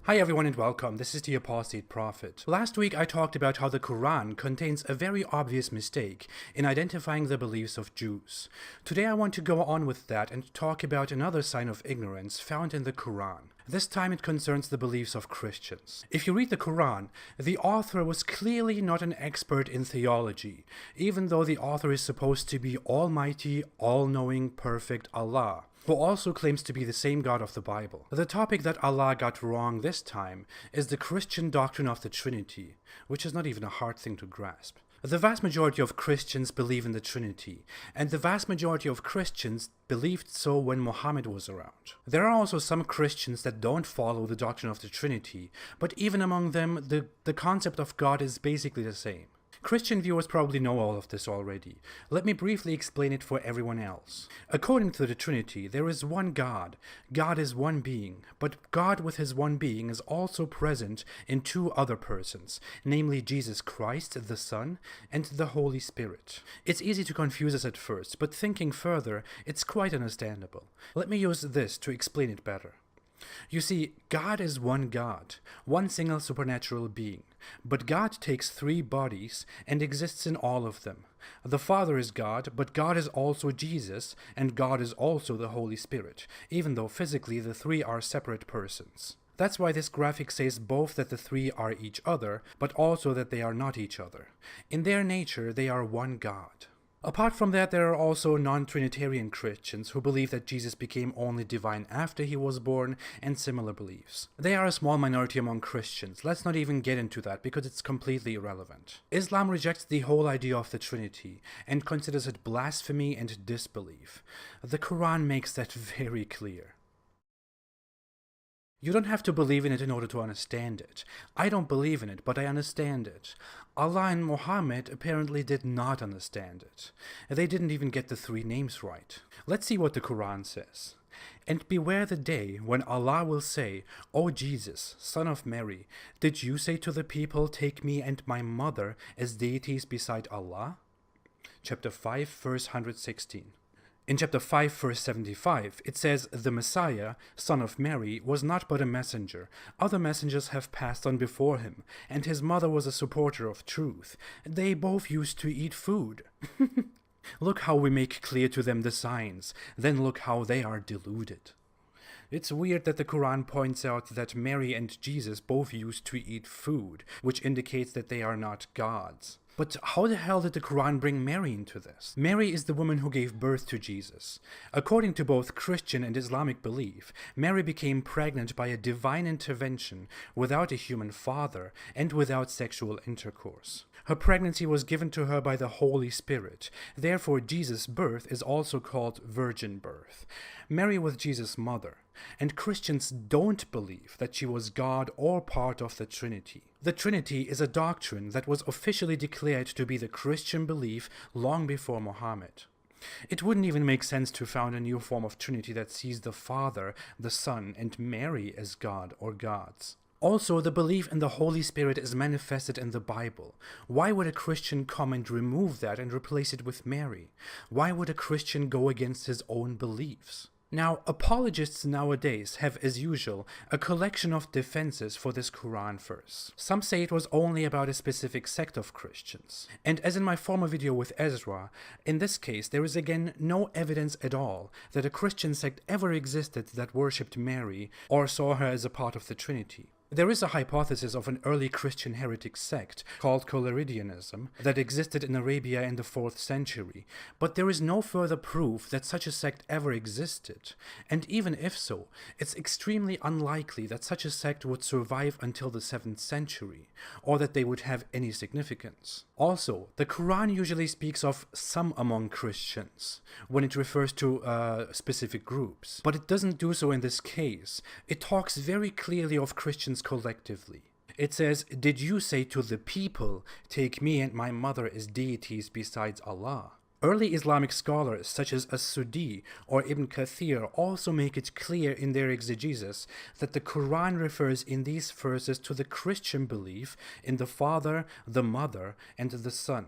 Hi everyone and welcome, this is the Apostate Prophet. Last week I talked about how the Quran contains a very obvious mistake in identifying the beliefs of Jews. Today I want to go on with that and talk about another sign of ignorance found in the Quran. This time it concerns the beliefs of Christians. If you read the Quran, the author was clearly not an expert in theology, even though the author is supposed to be almighty, all-knowing, perfect Allah, who also claims to be the same God of the Bible. The topic that Allah got wrong this time is the Christian doctrine of the Trinity, which is not even a hard thing to grasp. The vast majority of Christians believe in the Trinity, and the vast majority of Christians believed so when Muhammad was around. There are also some Christians that don't follow the doctrine of the Trinity, but even among them, the concept of God is basically the same. Christian viewers probably know all of this already. Let me briefly explain it for everyone else. According to the Trinity, there is one God. God is one being, but God with his one being is also present in two other persons, namely Jesus Christ, the Son, and the Holy Spirit. It's easy to confuse us at first, but thinking further, it's quite understandable. Let me use this to explain it better. You see, God is one God, one single supernatural being, but God takes three bodies and exists in all of them. The Father is God, but God is also Jesus, and God is also the Holy Spirit, even though physically the three are separate persons. That's why this graphic says both that the three are each other, but also that they are not each other. In their nature, they are one God. Apart from that, there are also non-Trinitarian Christians who believe that Jesus became only divine after he was born, and similar beliefs. They are a small minority among Christians. Let's not even get into that because it's completely irrelevant. Islam rejects the whole idea of the Trinity and considers it blasphemy and disbelief. The Quran makes that very clear. You don't have to believe in it in order to understand it. I don't believe in it, but I understand it. Allah and Muhammad apparently did not understand it. They didn't even get the three names right. Let's see what the Quran says. And beware the day when Allah will say, O Jesus, son of Mary, did you say to the people, take me and my mother as deities beside Allah? Chapter 5, verse 116. In chapter 5, verse 75, it says, the Messiah, son of Mary, was not but a messenger. Other messengers have passed on before him, and his mother was a supporter of truth. They both used to eat food. Look how we make clear to them the signs, then look how they are deluded. It's weird that the Quran points out that Mary and Jesus both used to eat food, which indicates that they are not gods. But how the hell did the Quran bring Mary into this? Mary is the woman who gave birth to Jesus. According to both Christian and Islamic belief, Mary became pregnant by a divine intervention without a human father and without sexual intercourse. Her pregnancy was given to her by the Holy Spirit. Therefore, Jesus' birth is also called virgin birth. Mary was Jesus' mother, and Christians don't believe that she was God or part of the Trinity. The Trinity is a doctrine that was officially declared to be the Christian belief long before Muhammad. It wouldn't even make sense to found a new form of Trinity that sees the Father, the Son, and Mary as God or gods. Also, the belief in the Holy Spirit is manifested in the Bible. Why would a Christian come and remove that and replace it with Mary? Why would a Christian go against his own beliefs? Now, apologists nowadays have, as usual, a collection of defenses for this Quran verse. Some say it was only about a specific sect of Christians. And as in my former video with Ezra, in this case there is again no evidence at all that a Christian sect ever existed that worshipped Mary or saw her as a part of the Trinity. There is a hypothesis of an early Christian heretic sect called Coleridianism that existed in Arabia in the 4th century, but there is no further proof that such a sect ever existed, and even if so, it's extremely unlikely that such a sect would survive until the 7th century, or that they would have any significance. Also, the Quran usually speaks of some among Christians when it refers to specific groups, but it doesn't do so in this case. It talks very clearly of Christians collectively. It says, did you say to the people, take me and my mother as deities besides Allah? Early Islamic scholars such as As-Suddi or Ibn Kathir also make it clear in their exegesis that the Quran refers in these verses to the Christian belief in the Father, the Mother, and the Son.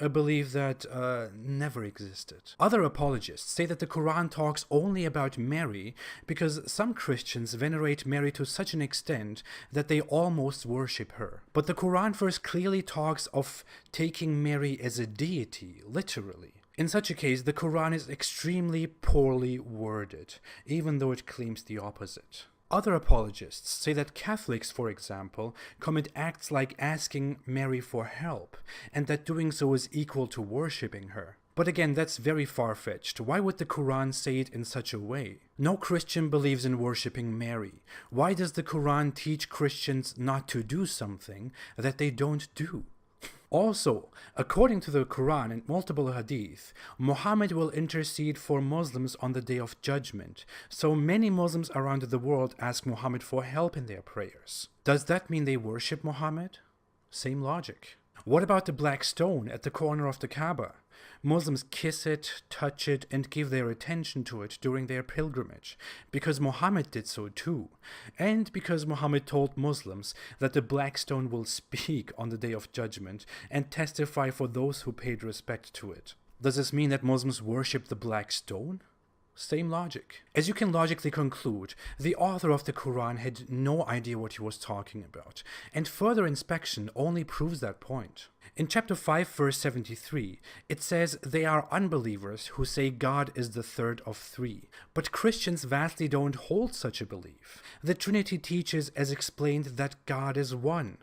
a belief that never existed. Other apologists say that the Quran talks only about Mary because some Christians venerate Mary to such an extent that they almost worship her. But the Quran verse clearly talks of taking Mary as a deity, literally. In such a case, the Quran is extremely poorly worded, even though it claims the opposite. Other apologists say that Catholics, for example, commit acts like asking Mary for help, and that doing so is equal to worshipping her. But again, that's very far-fetched. Why would the Quran say it in such a way? No Christian believes in worshipping Mary. Why does the Quran teach Christians not to do something that they don't do? Also, according to the Quran and multiple hadith, Muhammad will intercede for Muslims on the Day of Judgment, so many Muslims around the world ask Muhammad for help in their prayers. Does that mean they worship Muhammad? Same logic. What about the black stone at the corner of the Kaaba? Muslims kiss it, touch it, and give their attention to it during their pilgrimage, because Muhammad did so too, and because Muhammad told Muslims that the black stone will speak on the Day of Judgment and testify for those who paid respect to it. Does this mean that Muslims worship the black stone? Same logic. As you can logically conclude, the author of the Quran had no idea what he was talking about, and further inspection only proves that point. In chapter 5, verse 73, it says they are unbelievers who say God is the third of three, but Christians vastly don't hold such a belief. The Trinity teaches, as explained, that God is one.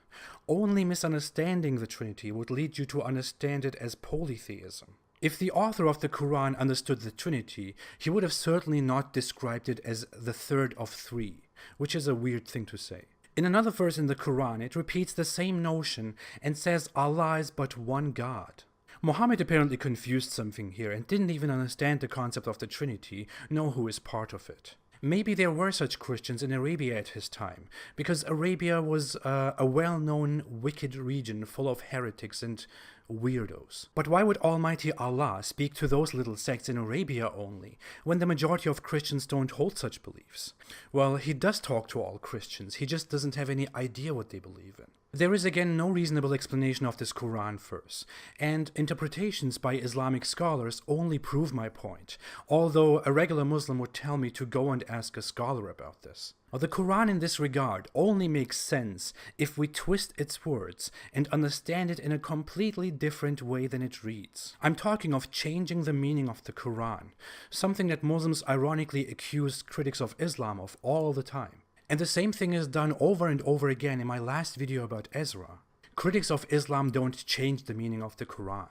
Only misunderstanding the Trinity would lead you to understand it as polytheism. If the author of the Quran understood the Trinity, he would have certainly not described it as the third of three, which is a weird thing to say. In another verse in the Quran, it repeats the same notion and says Allah is but one God. Muhammad apparently confused something here and didn't even understand the concept of the Trinity, nor who is part of it. Maybe there were such Christians in Arabia at his time, because Arabia was a well-known wicked region full of heretics and weirdos. But why would Almighty Allah speak to those little sects in Arabia only, when the majority of Christians don't hold such beliefs? Well, he does talk to all Christians, he just doesn't have any idea what they believe in. There is again no reasonable explanation of this Quran verse, and interpretations by Islamic scholars only prove my point, although a regular Muslim would tell me to go and ask a scholar about this. The Quran in this regard only makes sense if we twist its words and understand it in a completely different way than it reads. I'm talking of changing the meaning of the Quran, something that Muslims ironically accuse critics of Islam of all the time. And the same thing is done over and over again in my last video about Ezra. Critics of Islam don't change the meaning of the Quran.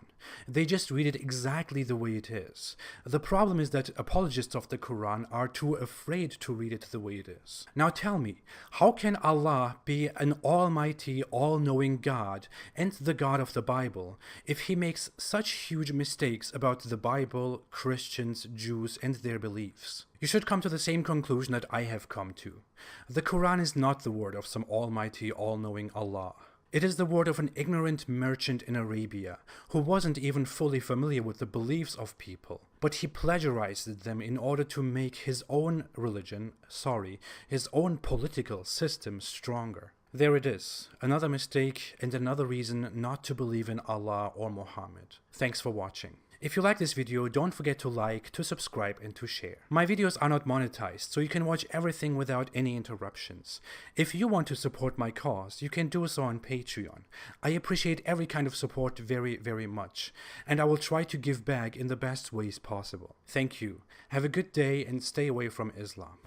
They just read it exactly the way it is. The problem is that apologists of the Quran are too afraid to read it the way it is. Now tell me, how can Allah be an almighty, all-knowing God and the God of the Bible if he makes such huge mistakes about the Bible, Christians, Jews, and their beliefs? You should come to the same conclusion that I have come to. The Quran is not the word of some almighty, all-knowing Allah. It is the word of an ignorant merchant in Arabia, who wasn't even fully familiar with the beliefs of people, but he plagiarized them in order to make his own his own political system stronger. There it is, another mistake and another reason not to believe in Allah or Muhammad. Thanks for watching. If you like this video, don't forget to like, to subscribe, and to share. My videos are not monetized, so you can watch everything without any interruptions. If you want to support my cause, you can do so on Patreon. I appreciate every kind of support very, very much, and I will try to give back in the best ways possible. Thank you. Have a good day and stay away from Islam.